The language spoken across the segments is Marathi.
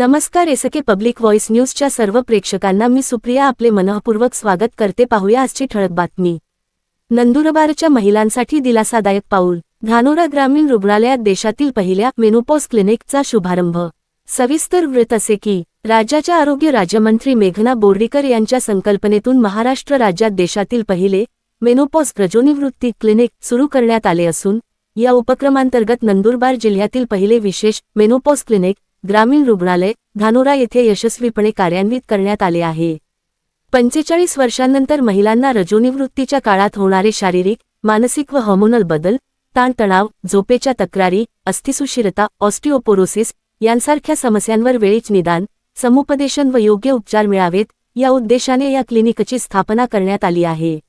नमस्कार. एसके पब्लिक व्हॉइस न्यूजच्या सर्व प्रेक्षकांना मी सुप्रिया आपले मनःपूर्वक स्वागत करते. पाहूया आजची ठळक बातमी. नंदुरबारच्या महिलांसाठी दिलासादायक पाऊल. धानोरा ग्रामीण रुग्णालयात देशातील पहिल्या मेनोपॉज क्लिनिकचा शुभारंभ. सविस्तर वृत्त असे की राज्याच्या आरोग्य राज्यमंत्री मेघना बोर्डीकर यांच्या संकल्पनेतून महाराष्ट्र राज्यात देशातील पहिले मेनोपॉज रजोनिवृत्ती क्लिनिक सुरू करण्यात आले असून या उपक्रमांतर्गत नंदुरबार जिल्ह्यातील पहिले विशेष मेनोपॉज क्लिनिक ग्रामीण रुग्णालय धानोरा येथे यशस्वीपणे कार्यान्वित करण्यात आले आहे. 45 वर्षांनंतर महिलांना रजोनिवृत्तीच्या काळात होणारे शारीरिक, मानसिक व हार्मोनल बदल, ताणतणाव, झोपेच्या तक्रारी, अस्थिसुषिरता, ऑस्टिओपोरोसिस यांसारख्या समस्यांवर वेळीच निदान, समुपदेशन व योग्य उपचार मिळावेत या उद्देशाने या क्लिनिकची स्थापना करण्यात आली आहे.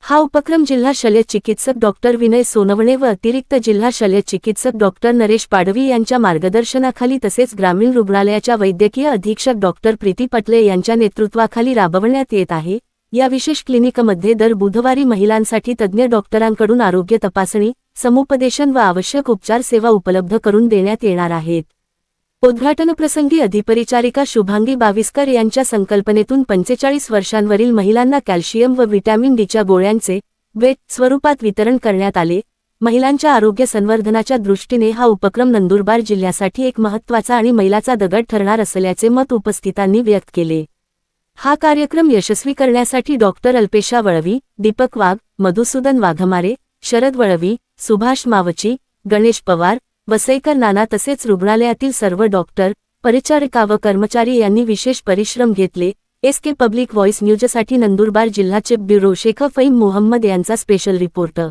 हा उपक्रम जिल्हा शल्य चिकित्सक डॉक्टर विनय सोनवणे व अतिरिक्त जिल्हा शल्य चिकित्सक डॉक्टर नरेश पाडवी यांच्या मार्गदर्शनाखाली तसेच ग्रामीण रुग्णालयाच्या वैद्यकीय अधीक्षक डॉक्टर प्रीती पटले यांच्या नेतृत्वाखाली राबवण्यात येत आहे. या विशेष क्लिनिकमध्ये दर बुधवारी महिलांसाठी तज्ज्ञ डॉक्टरांकडून आरोग्य तपासणी, समुपदेशन व आवश्यक उपचार सेवा उपलब्ध करून देण्यात येणार आहेत. उद्घाटनप्रसंगी अधिपरिचारिका शुभांगी बाविस्कर यांच्या संकल्पनेतून 45 वर्षांवरील महिलांना कॅल्शियम व व्हिटॅमिन डीच्या गोळ्यांचे भेट स्वरूपात वितरण करण्यात आले. महिलांच्या आरोग्य संवर्धनाच्या दृष्टीने हा उपक्रम नंदुरबार जिल्ह्यासाठी एक महत्त्वाचा आणि मैलाचा दगड ठरणार असल्याचे मत उपस्थितांनी व्यक्त केले. हा कार्यक्रम यशस्वी करण्यासाठी डॉक्टर अल्पेशा वळवी, दीपक वाघ, मधुसूदन वाघमारे, शरद वळवी, सुभाष मावची, गणेश पवार, वसईकर नाना तसेच रुग्णालयातील सर्व डॉक्टर, परिचारिका व कर्मचारी यांनी विशेष परिश्रम घेतले. एसके पब्लिक व्हॉइस न्यूजसाठी नंदुरबार जिल्हाचे ब्युरो शेख फईम मोहम्मद यांचा स्पेशल रिपोर्ट.